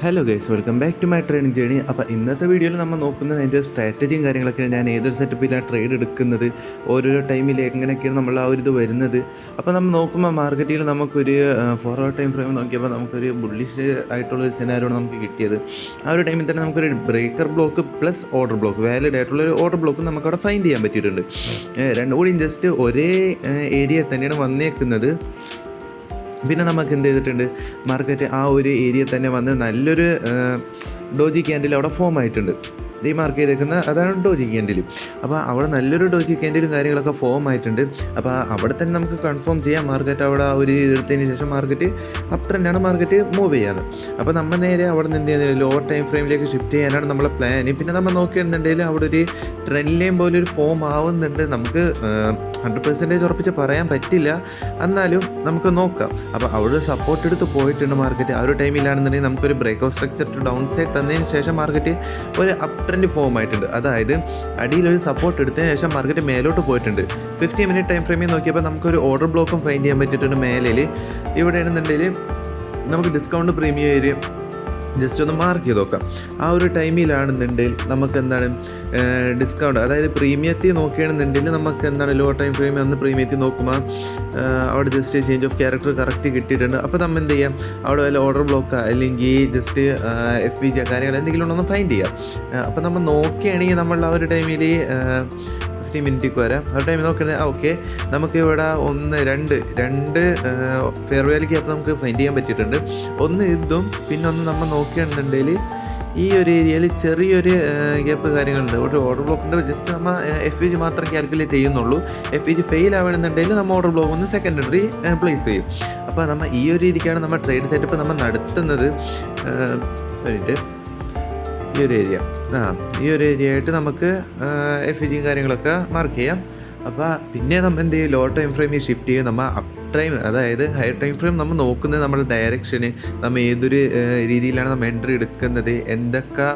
Hello guys, welcome back to my trading journey. അപ്പോൾ ഇന്നത്തെ വീഡിയോയിൽ നമ്മൾ നോക്കുന്നത് അതിൻ്റെ സ്ട്രാറ്റജിയും കാര്യങ്ങളൊക്കെ, ഞാൻ ഏതൊരു സെറ്റപ്പിലാണ് ട്രേഡ് എടുക്കുന്നത്, ഓരോരോ ടൈമിൽ എങ്ങനെയൊക്കെയാണ് നമ്മൾ ആ ഒരു ഇത് വരുന്നത്. അപ്പോൾ നമ്മൾ നോക്കുമ്പോൾ മാർക്കറ്റിൽ നമുക്കൊരു ഫോർവേഡ് ടൈം ഫ്രെയിം നോക്കിയപ്പോൾ നമുക്കൊരു ബുള്ളിഷ് ആയിട്ടുള്ളൊരു സിനാരിയോയാണ് നമുക്ക് കിട്ടിയത്. ആ ഒരു ടൈമിൽ തന്നെ നമുക്കൊരു breaker block plus order block, valid ആയിട്ടുള്ളൊരു ഓർഡർ ബ്ലോക്ക് നമുക്കവിടെ ഫൈൻഡ് ചെയ്യാൻ പറ്റിയിട്ടുണ്ട്. രണ്ടും കൂടി ജസ്റ്റ് ഒരേ ഏരിയ തന്നെയാണ് വന്നേക്കുന്നത്. പിന്നെ നമുക്ക് എന്ത് ചെയ്തിട്ടുണ്ട്, മാർക്കറ്റ് ആ ഒരു ഏരിയ തന്നെ വന്ന് നല്ലൊരു ഡോജി ക്യാൻഡിൽ അവിടെ ഫോം ആയിട്ടുണ്ട്. ഈ മാർക്ക് ചെയ്തേക്കുന്ന അതാണ് ഡോജി ക്യാൻഡിൽ. അപ്പോൾ അവിടെ നല്ലൊരു ഡോജി ക്യാൻഡിലും കാര്യങ്ങളൊക്കെ ഫോം ആയിട്ടുണ്ട്. അപ്പോൾ അവിടെ തന്നെ നമുക്ക് കൺഫേം ചെയ്യാം മാർക്കറ്റ് അവിടെ ആ ഒരു എടുത്തതിന് ശേഷം മാർക്കറ്റ് അപ്പ് ട്രെൻഡാണ് മാർക്കറ്റ് മൂവ് ചെയ്യാറ്. അപ്പോൾ നമ്മൾ നേരെ അവിടെ നിന്ന് എന്ത് ചെയ്യുന്നത്, ലോവർ ടൈം ഫ്രെയിമിലേക്ക് ഷിഫ്റ്റ് ചെയ്യാനാണ് നമ്മളെ പ്ലാന്. പിന്നെ നമ്മൾ നോക്കിയിരുന്നുണ്ടെങ്കിൽ അവിടെ ഒരു ട്രെൻഡ് ലൈൻ പോലെ ഒരു ഫോം ആവുന്നുണ്ട്. നമുക്ക് 100% ഉറപ്പിച്ച് പറയാൻ പറ്റില്ല, എന്നാലും നമുക്ക് നോക്കാം. അപ്പോൾ അവിടെ സപ്പോർട്ട് എടുത്ത് പോയിട്ടുണ്ട് മാർക്കറ്റ്. ആ ഒരു ടൈമിലാണെന്നുണ്ടെങ്കിൽ നമുക്കൊരു break of structure to down side തന്നതിന് ശേഷം മാർക്കറ്റ് ഒരു അപ്പ് ട്രെൻഡ് ഫോം ആയിട്ടുണ്ട്. അതായത് അടിയിലൊരു സപ്പോർട്ട് എടുത്തതിന് ശേഷം മാർക്കറ്റ് മേലോട്ട് പോയിട്ടുണ്ട്. 50 മിനിറ്റ് ടൈം ഫ്രെയിമിൽ നോക്കിയപ്പോൾ നമുക്കൊരു ഓർഡർ ബ്ലോക്കും ഫൈൻഡ് ചെയ്യാൻ പറ്റിയിട്ടുണ്ട് മേലിൽ. ഇവിടെയാണെന്നുണ്ടെങ്കിൽ നമുക്ക് ഡിസ്കൗണ്ട് പ്രീമിയം ഏരിയ ജസ്റ്റ് ഒന്ന് മാർക്ക് ചെയ്ത് നോക്കാം. ആ ഒരു ടൈമിലാണെന്നുണ്ടെങ്കിൽ നമുക്ക് എന്താണ് ഡിസ്കൗണ്ട്, അതായത് പ്രീമിയത്തിൽ നോക്കുകയാണെന്നുണ്ടെങ്കിൽ നമുക്ക് എന്താണ് ലോ ടൈം ഫ്രെയിം അന്ന് പ്രീമിയത്തിൽ നോക്കുമ്പോൾ അവിടെ just change of character correct കിട്ടിയിട്ടുണ്ട്. അപ്പോൾ നമ്മൾ എന്ത് ചെയ്യാം, അവിടെ വല്ല ഓർഡർ ബ്ലോക്ക് അല്ലെങ്കിൽ ജസ്റ്റ് FVG കാര്യങ്ങൾ എന്തെങ്കിലും ഉണ്ടോ ഫൈൻഡ് ചെയ്യാം. അപ്പോൾ നമ്മൾ നോക്കുകയാണെങ്കിൽ നമ്മൾ ആ ഒരു ടൈമിൽ 50 മിനിറ്റിക്ക് വരാം. ആ ടൈമിൽ നോക്കുന്നത് ഓക്കെ, നമുക്ക് ഇവിടെ രണ്ട് ഫെയർ വാല്യൂ ഗ്യാപ്പ് നമുക്ക് ഫൈൻഡ് ചെയ്യാൻ പറ്റിയിട്ടുണ്ട്. ഒന്ന് ഇതും പിന്നെ ഒന്ന് നമ്മൾ നോക്കുകയാണെന്നുണ്ടെങ്കിൽ ഈ ഒരു ഏരിയയിൽ ചെറിയൊരു ഗ്യാപ്പ് കാര്യങ്ങളുണ്ട്. ഒരു ഓർഡർ ബ്ലോക്കിൻ്റെ ജസ്റ്റ് നമ്മൾ FVG മാത്രം കാൽക്കുലേറ്റ് ചെയ്യുന്നുള്ളൂ. FVG ഫെയിൽ ആവണമെന്നുണ്ടെങ്കിൽ നമ്മൾ ഓർഡർ ബ്ലോക്ക് ഒന്ന് സെക്കൻഡറി പ്ലേസ് ചെയ്യും. അപ്പോൾ നമ്മൾ ഈ ഒരു രീതിക്കാണ് നമ്മൾ ട്രേഡ് സെറ്റപ്പ് നമ്മൾ നടത്തുന്നത്. ഈ ഒരു ഏരിയ ആയിട്ട് നമുക്ക് FVG കാര്യങ്ങളൊക്കെ മാർക്ക് ചെയ്യാം. അപ്പോൾ പിന്നെ നമ്മൾ എന്ത് ചെയ്യും, ലോ ടൈം ഫ്രെയിമിൽ ഷിഫ്റ്റ് ചെയ്യും. നമ്മൾ അപ്പ് ടൈം, അതായത് ഹൈ ടൈം ഫ്രെയിം നമ്മൾ നോക്കുന്നത് നമ്മുടെ ഡയറക്ഷന്, നമ്മൾ ഏതൊരു രീതിയിലാണ് നമ്മൾ എൻട്രി എടുക്കുന്നത്, എന്തൊക്കെ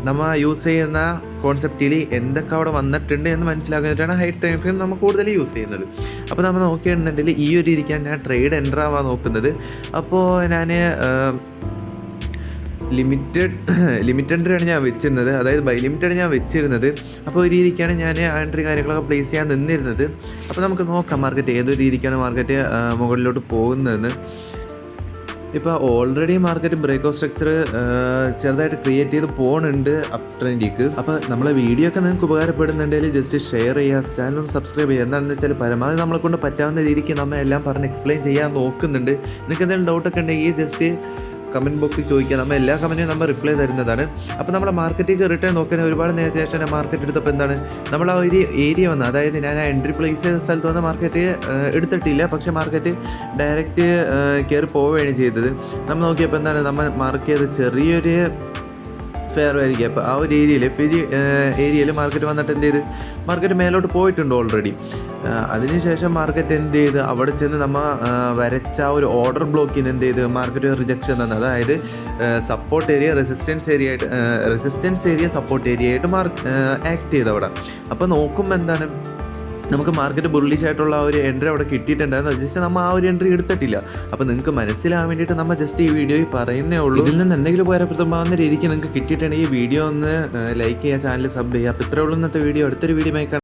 നമ്മൾ യൂസ് ചെയ്യുന്ന കോൺസെപ്റ്റിൽ എന്തൊക്കെ അവിടെ വന്നിട്ടുണ്ട് എന്ന് മനസ്സിലാക്കാനായിട്ടാണ് ഹൈ ടൈം ഫ്രെയിം നമ്മൾ കൂടുതൽ യൂസ് ചെയ്യുന്നത്. അപ്പോൾ നമ്മൾ നോക്കുകയാണെന്നുണ്ടെങ്കിൽ ഈ ഒരു രീതിക്കാണ് ഞാൻ ട്രേഡ് എൻ്റർ ആവാൻ നോക്കുന്നത്. അപ്പോൾ ഞാൻ ലിമിറ്റഡാണ് ഞാൻ വെച്ചിരുന്നത്, അതായത് ബൈ ലിമിറ്റഡ് ഞാൻ വെച്ചിരുന്നത്. അപ്പോൾ ഒരു രീതിക്കാണ് ഞാൻ എൻട്രി കാര്യങ്ങളൊക്കെ പ്ലേസ് ചെയ്യാൻ നിന്നിരുന്നത്. അപ്പോൾ നമുക്ക് നോക്കാം മാർക്കറ്റ് ഏതൊരു രീതിക്കാണ് മാർക്കറ്റ് മുകളിലോട്ട് പോകുന്നതെന്ന്. ഇപ്പോൾ already market break of structure ചെറുതായിട്ട് ക്രിയേറ്റ് ചെയ്ത് പോകുന്നുണ്ട് അപ്പ് ട്രെൻഡിലേക്ക്. അപ്പോൾ നമ്മളെ വീഡിയോ ഒക്കെ നിങ്ങൾക്ക് ഉപകാരപ്പെടുന്നുണ്ടെങ്കിൽ ജസ്റ്റ് ഷെയർ ചെയ്യുക, ചാനൽ ഒന്ന് സബ്സ്ക്രൈബ് ചെയ്യുക. എന്താണെന്ന് വെച്ചാൽ പരമാവധി നമ്മളെ കൊണ്ട് പറ്റാവുന്ന രീതിക്ക് നമ്മൾ എല്ലാം പറഞ്ഞ് എക്സ്പ്ലെയിൻ ചെയ്യാൻ നോക്കുന്നുണ്ട്. നിങ്ങൾക്ക് എന്തെങ്കിലും ഡൗട്ടൊക്കെ ഉണ്ടെങ്കിൽ ജസ്റ്റ് കമൻറ്റ് ബോക്സിൽ ചോദിക്കുക, നമ്മൾ എല്ലാ കമൻറ്റിനും നമ്മൾ റിപ്ലൈ തരുന്നതാണ്. അപ്പോൾ നമ്മുടെ മാർക്കറ്റിലേക്ക് റിട്ടേൺ നോക്കാൻ ഒരുപാട് നേരത്തെ ശേഷം മാർക്കറ്റ് എടുത്തപ്പോൾ എന്താണ്, നമ്മൾ ആ ഒരു ഏരിയ വന്ന്, അതായത് ഞാൻ ആ എൻട്രി പ്ലേസ് ചെയ്ത സ്ഥലത്ത് വന്ന് മാർക്കറ്റ് എടുത്തിട്ടില്ല, പക്ഷേ മാർക്കറ്റ് ഡയറക്റ്റ് കയറി പോവുകയാണ് ചെയ്തത്. നമ്മൾ നോക്കിയപ്പോൾ എന്താണ്, നമ്മൾ മാർക്ക് ചെയ്ത ചെറിയൊരു ഫെയർ വാല്യൂ ഗ്യാപ്പ് ആ ഒരു ഏരിയയിൽ FVG ഏരിയയിൽ മാർക്കറ്റ് വന്നിട്ട് എന്ത് ചെയ്ത്, മാർക്കറ്റ് മേലോട്ട് പോയിട്ടുണ്ട് ഓൾറെഡി. അതിനുശേഷം മാർക്കറ്റ് എന്ത് ചെയ്ത്, അവിടെ ചെന്ന് നമ്മൾ വരച്ച ആ ഒരു ഓർഡർ ബ്ലോക്കിൽ നിന്ന് എന്ത് ചെയ്ത് മാർക്കറ്റ് റിജക്ഷൻ തന്നെ, അതായത് support area resistance area support area ആയിട്ട് ആക്ട് ചെയ്ത് അവിടെ. അപ്പോൾ നോക്കുമ്പോൾ എന്താണ്, നമുക്ക് മാർക്കറ്റ് ബുള്ളിഷ് ആയിട്ടുള്ള ആ ഒരു എൻട്രി അവിടെ കിട്ടിയിട്ടുണ്ടായിരുന്നു. ജസ്റ്റ് നമ്മൾ ആ ഒരു എൻട്രി എടുത്തിട്ടില്ല. അപ്പോൾ നിങ്ങൾക്ക് മനസ്സിലാവാൻ വേണ്ടിയിട്ട് നമ്മൾ ജസ്റ്റ് ഈ വീഡിയോയിൽ പറയുന്നേ ഉള്ളൂ. ഇതിൽ നിന്ന് എന്തെങ്കിലും ഉപകാരപ്രദമാകുന്ന രീതിക്ക് നിങ്ങൾക്ക് കിട്ടിയിട്ടുണ്ടെങ്കിൽ ഈ വീഡിയോ ഒന്ന് ലൈക്ക് ചെയ്യുക, ചാനൽ സബ് ചെയ്യുക. അപ്പോൾ ഇത്രയേ ഉള്ളൂ ഇന്നത്തെ വീഡിയോ. അടുത്തൊരു വീഡിയോ